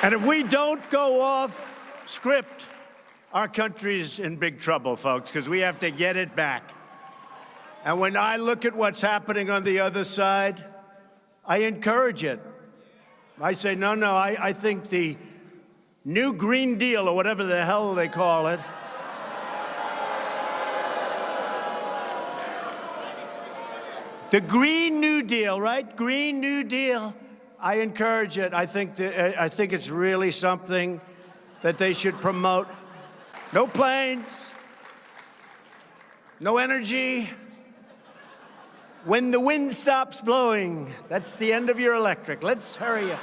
And if we don't go off script, our country's in big trouble, folks, because we have to get it back. And when I look at what's happening on the other side, I encourage it. I say, no, I think the new Green Deal, or whatever the hell they call it, the Green New Deal, right? Green New Deal. I encourage it. I think it's really something that they should promote. No planes, no energy. When the wind stops blowing, that's the end of your electric. Let's hurry up.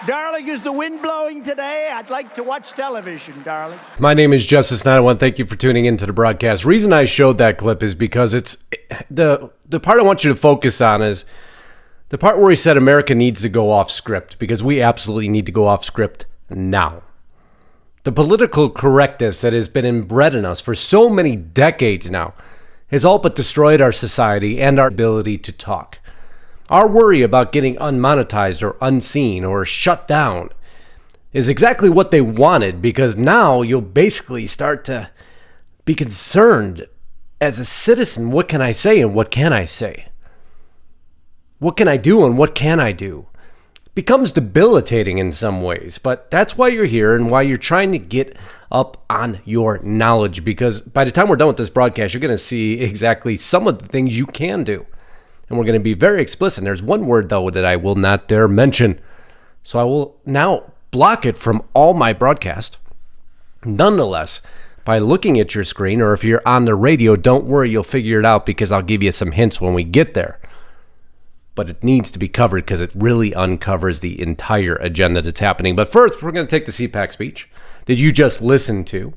Darling, is the wind blowing today? I'd like to watch television, darling. My name is Justus Knight. I want to thank you for tuning into the broadcast. Reason I showed that clip is because it's the part I want you to focus on is the part where he said America needs to go off script, because we absolutely need to go off script now. The political correctness that has been inbred in us for so many decades now has all but destroyed our society and our ability to talk. Our worry about getting unmonetized or unseen or shut down is exactly what they wanted, because now you'll basically start to be concerned as a citizen. What can I say and what can I say? What can I do and what can I do? It becomes debilitating in some ways, but that's why you're here and why you're trying to get up on your knowledge, because by the time we're done with this broadcast, you're going to see exactly some of the things you can do. And we're going to be very explicit. There's one word, though, that I will not dare mention. So I will now block it from all my broadcast. Nonetheless, by looking at your screen, or if you're on the radio, don't worry, you'll figure it out, because I'll give you some hints when we get there. But it needs to be covered because it really uncovers the entire agenda that's happening. But first, we're going to take the CPAC speech that you just listened to.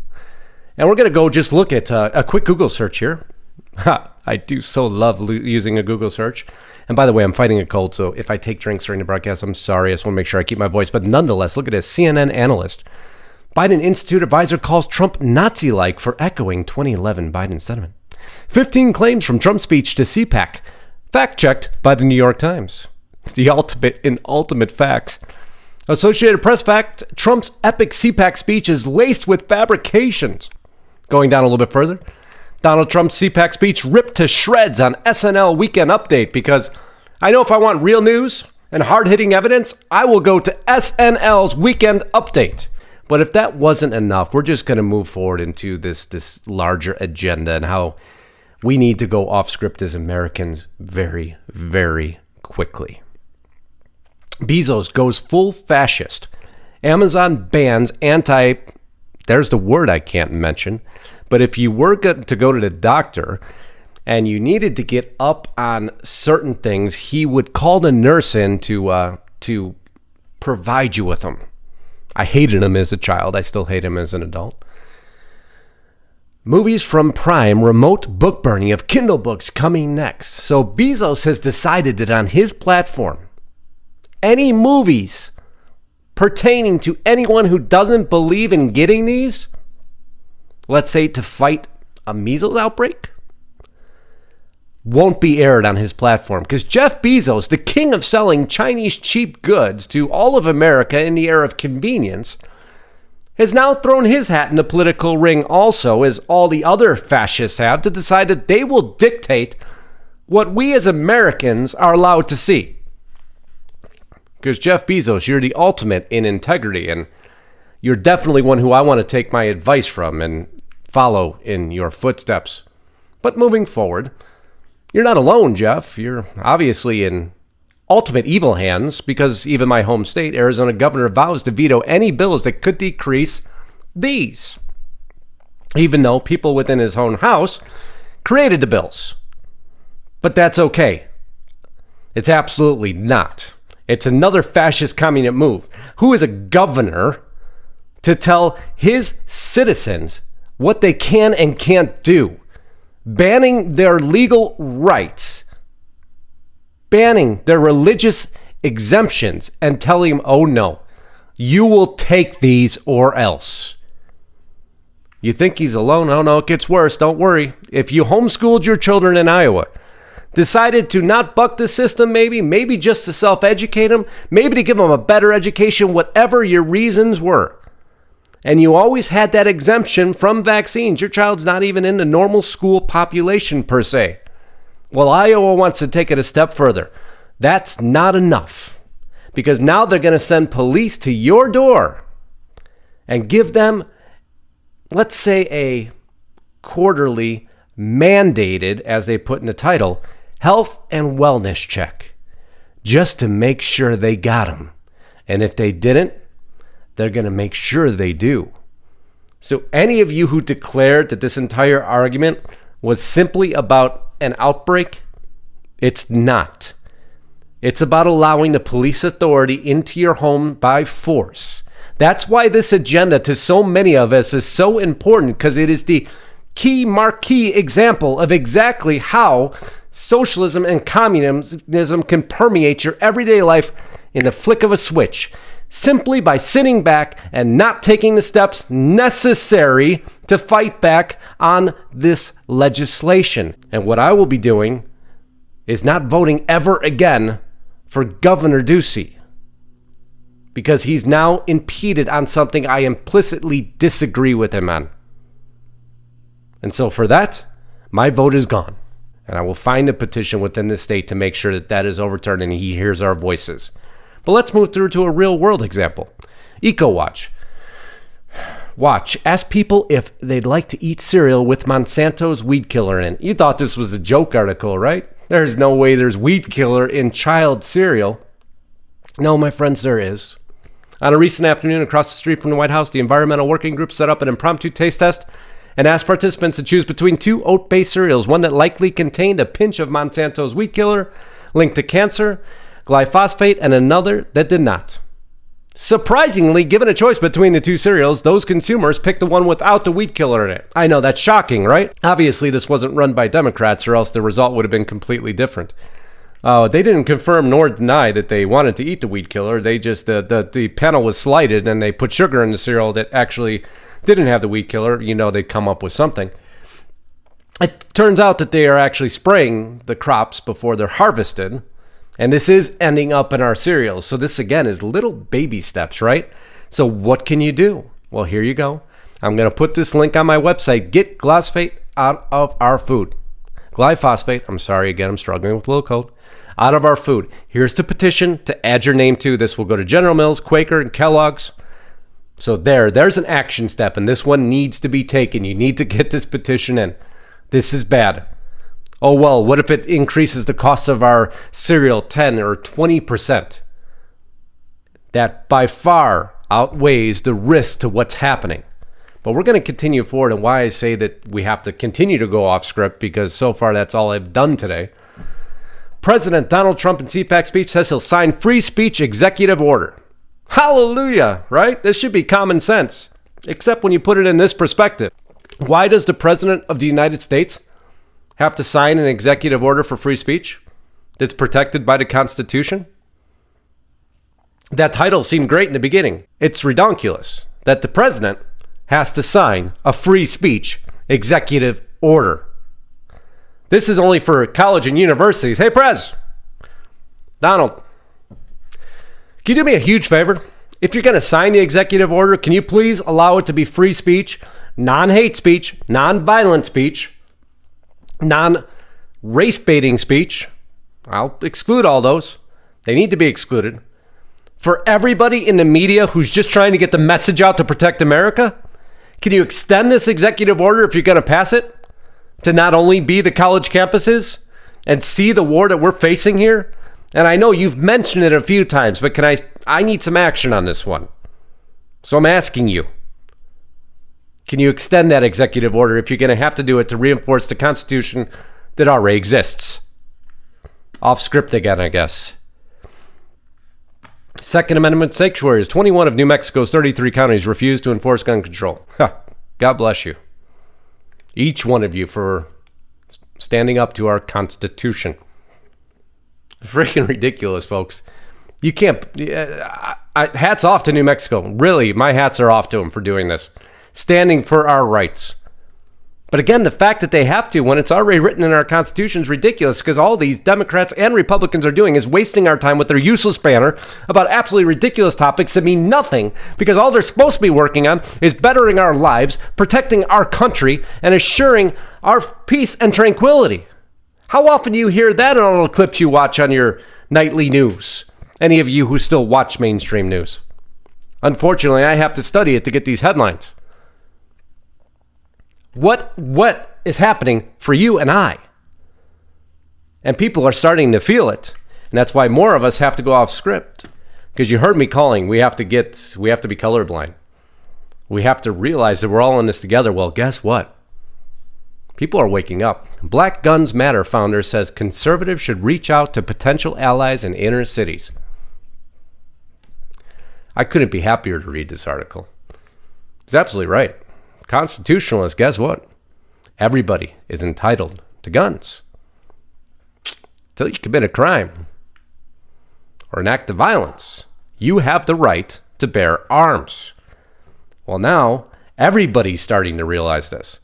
And we're going to go just look at a quick Google search here. I do so love using a Google search. And by the way, I'm fighting a cold, so if I take drinks during the broadcast, I'm sorry. I just want to make sure I keep my voice. But nonetheless, look at this. CNN analyst. Biden Institute advisor calls Trump Nazi-like for echoing 2011 Biden sentiment. 15 claims from Trump's speech to CPAC. Fact-checked by the New York Times. The ultimate in ultimate facts. Associated Press fact, Trump's epic CPAC speech is laced with fabrications. Going down a little bit further, Donald Trump's CPAC speech ripped to shreds on SNL Weekend Update, because I know if I want real news and hard-hitting evidence, I will go to SNL's Weekend Update. But if that wasn't enough, we're just going to move forward into this larger agenda and how we need to go off script as Americans very, very quickly. Bezos goes full fascist. Amazon bans there's the word I can't mention, but if you were to go to the doctor and you needed to get up on certain things, he would call the nurse in to provide you with them. I hated him as a child. I still hate him as an adult. Movies from Prime, remote book burning of Kindle books coming next. So Bezos has decided that on his platform, any movies pertaining to anyone who doesn't believe in getting these, let's say to fight a measles outbreak, won't be aired on his platform. Because Jeff Bezos, the king of selling Chinese cheap goods to all of America in the era of convenience, has now thrown his hat in the political ring also, as all the other fascists have, to decide that they will dictate what we as Americans are allowed to see. Because Jeff Bezos, you're the ultimate in integrity, and you're definitely one who I want to take my advice from and follow in your footsteps. But moving forward, you're not alone, Jeff. You're obviously in ultimate evil hands, because even my home state, Arizona governor, vows to veto any bills that could decrease these, even though people within his own house created the bills. But that's okay. It's absolutely not. It's another fascist communist move. Who is a governor to tell his citizens what they can and can't do? Banning their legal rights, banning their religious exemptions, and telling them, oh no, you will take these or else. You think he's alone? Oh no, it gets worse. Don't worry. If you homeschooled your children in Iowa, decided to not buck the system, maybe just to self-educate them, maybe to give them a better education, whatever your reasons were. And you always had that exemption from vaccines. Your child's not even in the normal school population per se. Well, Iowa wants to take it a step further. That's not enough, because now they're going to send police to your door and give them, let's say, a quarterly mandated, as they put in the title, health and wellness check, just to make sure they got them. And if they didn't, they're going to make sure they do. So any of you who declared that this entire argument was simply about an outbreak, it's not. It's about allowing the police authority into your home by force. That's why this agenda to so many of us is so important, because it is the key marquee example of exactly how socialism and communism can permeate your everyday life in the flick of a switch, simply by sitting back and not taking the steps necessary to fight back on this legislation. And what I will be doing is not voting ever again for Governor Ducey, because he's now impeded on something I implicitly disagree with him on. And so for that, my vote is gone. And I will find a petition within the state to make sure that that is overturned and he hears our voices. But let's move through to a real world example. EcoWatch. Watch. Ask people if they'd like to eat cereal with Monsanto's weed killer in. You thought this was a joke article, right? There's no way there's weed killer in child cereal. No, my friends, there is. On a recent afternoon across the street from the White House, the Environmental Working Group set up an impromptu taste test and asked participants to choose between two oat-based cereals, one that likely contained a pinch of Monsanto's weed killer linked to cancer, glyphosate, and another that did not. Surprisingly, given a choice between the two cereals, those consumers picked the one without the weed killer in it. I know, that's shocking, right? Obviously, this wasn't run by Democrats, or else the result would have been completely different. They didn't confirm nor deny that they wanted to eat the weed killer. They just, the panel was slighted, and they put sugar in the cereal that actually didn't have the weed killer. You know, they'd come up with something. It turns out that they are actually spraying the crops before they're harvested. And this is ending up in our cereals. So this, again, is little baby steps, right? So what can you do? Well, here you go. I'm going to put this link on my website. Get glyphosate out of our food. Glyphosate, I'm sorry, again, I'm struggling with a little cold. Out of our food. Here's the petition to add your name to. This will go to General Mills, Quaker, and Kellogg's. So there's an action step, and this one needs to be taken. You need to get this petition in. This is bad. Oh, well, what if it increases the cost of our cereal 10 or 20%? That by far outweighs the risk to what's happening. But we're going to continue forward, and why I say that we have to continue to go off script, because so far that's all I've done today. President Donald Trump in CPAC speech says he'll sign free speech executive order. Hallelujah, right? This should be common sense, except when you put it in this perspective. Why does the President of the United States have to sign an executive order for free speech that's protected by the Constitution? That title seemed great in the beginning. It's redonkulous that the president has to sign a free speech executive order. This is only for college and universities. Hey, Prez, Donald, can you do me a huge favor? If you're going to sign the executive order, can you please allow it to be free speech, non-hate speech, non-violent speech, non-race baiting speech? I'll exclude all those. They need to be excluded. For everybody in the media who's just trying to get the message out to protect America, can you extend this executive order, if you're going to pass it, to not only be the college campuses and see the war that we're facing here? And I know you've mentioned it a few times, but I need some action on this one. So I'm asking you, can you extend that executive order if you're going to have to do it to reinforce the Constitution that already exists? Off script again, I guess. Second Amendment sanctuaries. 21 of New Mexico's 33 counties refuse to enforce gun control. God bless you. Each one of you for standing up to our Constitution. Freaking ridiculous, folks. You can't... hats off to New Mexico. Really, my hats are off to them for doing this. Standing for our rights. But again, the fact that they have to when it's already written in our Constitution is ridiculous, because all these Democrats and Republicans are doing is wasting our time with their useless banner about absolutely ridiculous topics that mean nothing, because all they're supposed to be working on is bettering our lives, protecting our country, and assuring our peace and tranquility. How often do you hear that in all the clips you watch on your nightly news? Any of you who still watch mainstream news? Unfortunately, I have to study it to get these headlines. What is happening for you and I? And people are starting to feel it. And that's why more of us have to go off script. Because you heard me calling, we have to be colorblind. We have to realize that we're all in this together. Well, guess what? People are waking up. Black Guns Matter founder says conservatives should reach out to potential allies in inner cities. I couldn't be happier to read this article. He's absolutely right. Constitutionalists, guess what? Everybody is entitled to guns. Until you commit a crime or an act of violence, you have the right to bear arms. Well, now everybody's starting to realize this.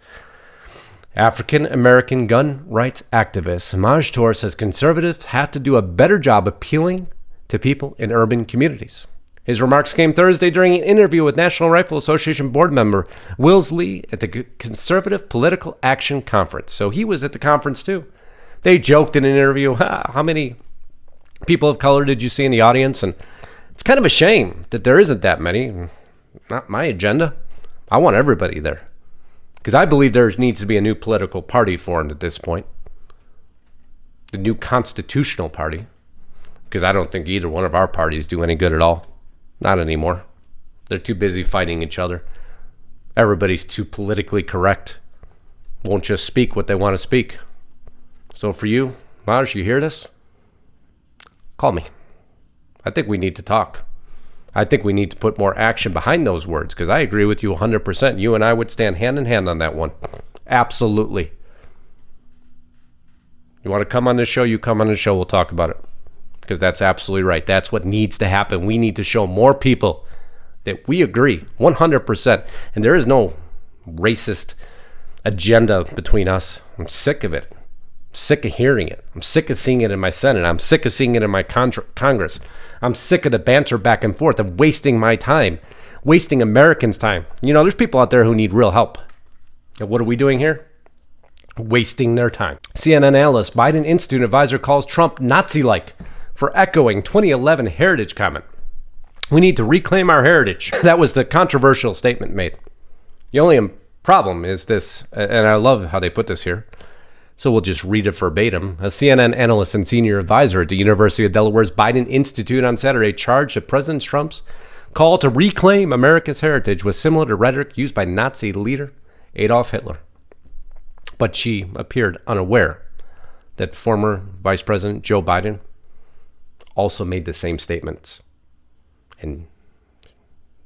African American gun rights activist Maj Toure says conservatives have to do a better job appealing to people in urban communities. His remarks came Thursday during an interview with National Rifle Association board member Wills Lee at the Conservative Political Action Conference. So he was at the conference too. They joked in an interview, how many people of color did you see in the audience? And it's kind of a shame that there isn't that many. Not my agenda. I want everybody there. Because I believe there needs to be a new political party formed at this point. The new constitutional party. Because I don't think either one of our parties do any good at all. Not anymore. They're too busy fighting each other. Everybody's too politically correct. Won't just speak what they want to speak. So for you, Maj, you hear this? Call me. I think we need to talk. I think we need to put more action behind those words, because I agree with you 100%. You and I would stand hand in hand on that one. Absolutely. You want to come on this show? You come on the show. We'll talk about it. Because that's absolutely right. That's what needs to happen. We need to show more people that we agree 100%. And there is no racist agenda between us. I'm sick of it. I'm sick of hearing it. I'm sick of seeing it in my Senate. I'm sick of seeing it in my Congress. I'm sick of the banter back and forth of wasting my time, wasting Americans' time. You know, there's people out there who need real help. And what are we doing here? Wasting their time. CNN analyst, Biden Institute advisor calls Trump Nazi-like for echoing 2011 heritage comment. We need to reclaim our heritage. That was the controversial statement made. The only problem is this, and I love how they put this here, so we'll just read it verbatim. A CNN analyst and senior advisor at the University of Delaware's Biden Institute on Saturday charged that President Trump's call to reclaim America's heritage was similar to rhetoric used by Nazi leader Adolf Hitler. But she appeared unaware that former Vice President Joe Biden also made the same statements. And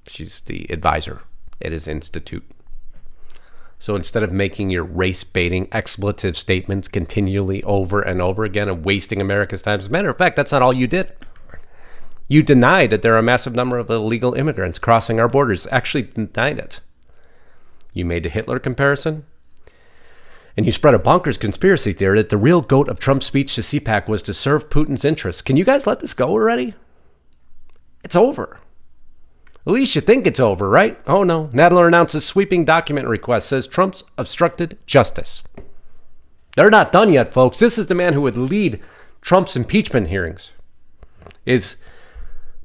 she's the advisor at his institute. So instead of making your race-baiting expletive statements continually over and over again and wasting America's time, as a matter of fact, that's not all you did. You denied that there are a massive number of illegal immigrants crossing our borders. Actually denied it. You made the Hitler comparison. And you spread a bonkers conspiracy theory that the real goat of Trump's speech to CPAC was to serve Putin's interests. Can you guys let this go already? It's over. At least you think it's over, right? Oh no. Nadler announces sweeping document request, says Trump's obstructed justice. They're not done yet, folks. This is the man who would lead Trump's impeachment hearings. Is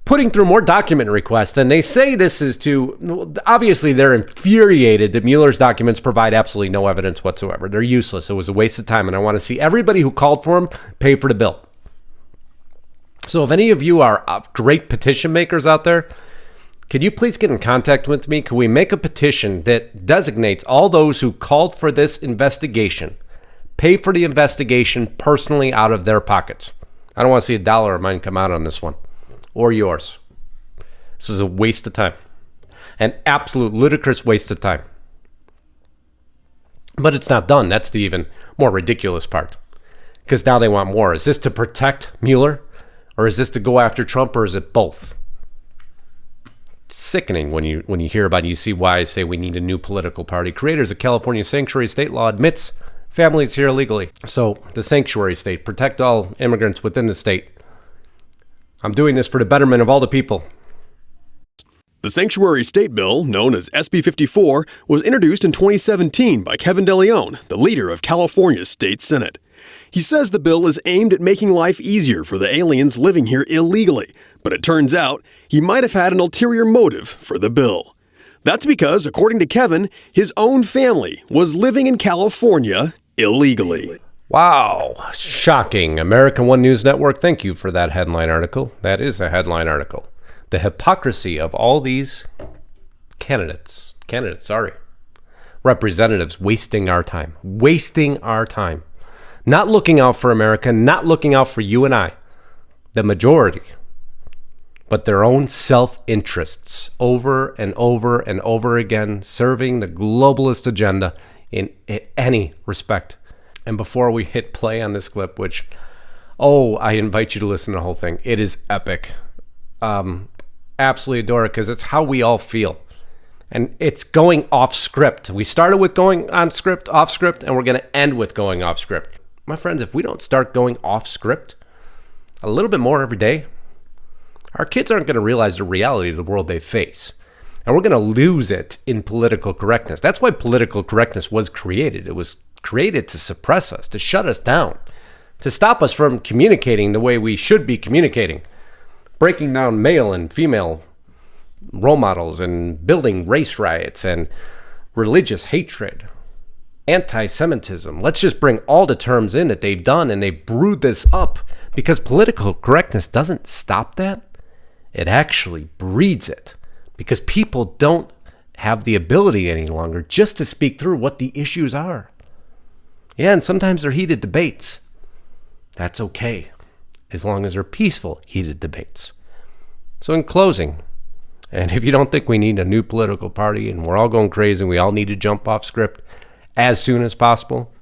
putting through more document requests, and they say this is to, obviously they're infuriated that Mueller's documents provide absolutely no evidence whatsoever. They're useless. It was a waste of time, and I want to see everybody who called for them pay for the bill. So if any of you are great petition makers out there, could you please get in contact with me? Could we make a petition that designates all those who called for this investigation, pay for the investigation personally out of their pockets? I don't want to see $1 of mine come out on this one. Or yours. This is a waste of time. An absolute ludicrous waste of time. But it's not done. That's the even more ridiculous part. Because now they want more. Is this to protect Mueller? Or is this to go after Trump? Or is it both? sickening when you hear about it. You see why I say we need a new political party. Creators of California sanctuary state law admits families here illegally. So the sanctuary state, protect all immigrants within the state. I'm doing this for the betterment of all the people. The Sanctuary State Bill, known as SB 54, was introduced in 2017 by Kevin DeLeon, the leader of California's state Senate. He says the bill is aimed at making life easier for the aliens living here illegally, but it turns out he might have had an ulterior motive for the bill. That's because, according to Kevin, his own family was living in California illegally. Wow, shocking. American One News Network, thank you for that headline article. That is a headline article. The hypocrisy of all these representatives wasting our time, not looking out for America, not looking out for you and I, the majority, but their own self-interests over and over and over again, serving the globalist agenda in any respect. And before we hit play on this clip, which, I invite you to listen to the whole thing. It is epic. Absolutely adore it because it's how we all feel. And it's going off script. We started with going on script, off script, and we're going to end with going off script. My friends, if we don't start going off script a little bit more every day, our kids aren't going to realize the reality of the world they face. And we're going to lose it in political correctness. That's why political correctness was created. It was created to suppress us, to shut us down, to stop us from communicating the way we should be communicating. Breaking down male and female role models and building race riots and religious hatred, anti-Semitism. Let's just bring all the terms in that they've done, and they brewed this up because political correctness doesn't stop that. It actually breeds it because people don't have the ability any longer just to speak through what the issues are. Yeah, and sometimes they're heated debates. That's okay, as long as they're peaceful, heated debates. So in closing, and if you don't think we need a new political party and we're all going crazy and we all need to jump off script as soon as possible,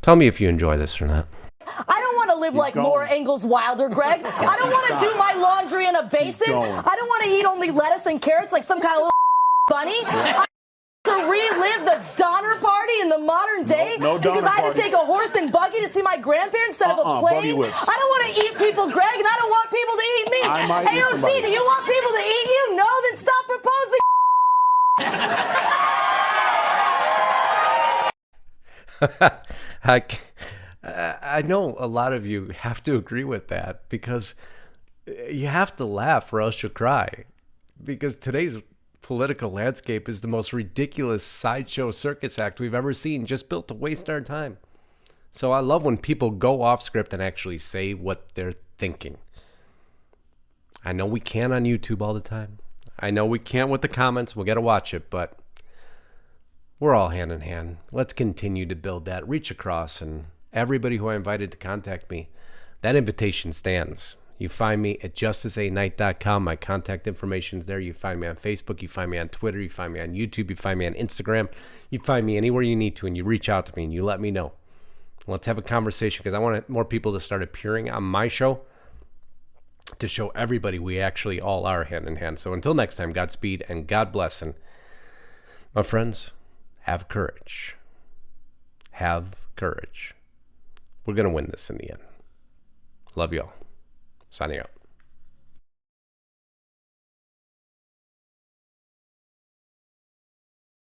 tell me if you enjoy this or not. I don't want to live like Laura Ingalls Wilder, Greg. I don't want to do my laundry in a basin. I don't want to eat only lettuce and carrots like some kind of little bunny. To relive the Donner Party in the modern day because I had to take a horse and buggy to see my grandparents instead of a plane. I don't want to eat people, Greg, and I don't want people to eat me. AOC, do you want people to eat you? No, then stop proposing. I know a lot of you have to agree with that because you have to laugh or else you'll cry, because today's political landscape is the most ridiculous sideshow circus act we've ever seen, just built to waste our time. So I love when people go off script and actually say what they're thinking. I know we can't on YouTube all the time. I know we can't with the comments. We'll get to watch it, but we're all hand in hand. Let's continue to build that, reach across, and everybody who I invited to contact me, that invitation stands. You find me at justusknight.com. My contact information is there. You find me on Facebook. You find me on Twitter. You find me on YouTube. You find me on Instagram. You find me anywhere you need to, and you reach out to me and you let me know. Let's have a conversation because I want more people to start appearing on my show to show everybody we actually all are hand in hand. So until next time, Godspeed and God bless. And my friends, have courage. Have courage. We're going to win this in the end. Love y'all. Signing out.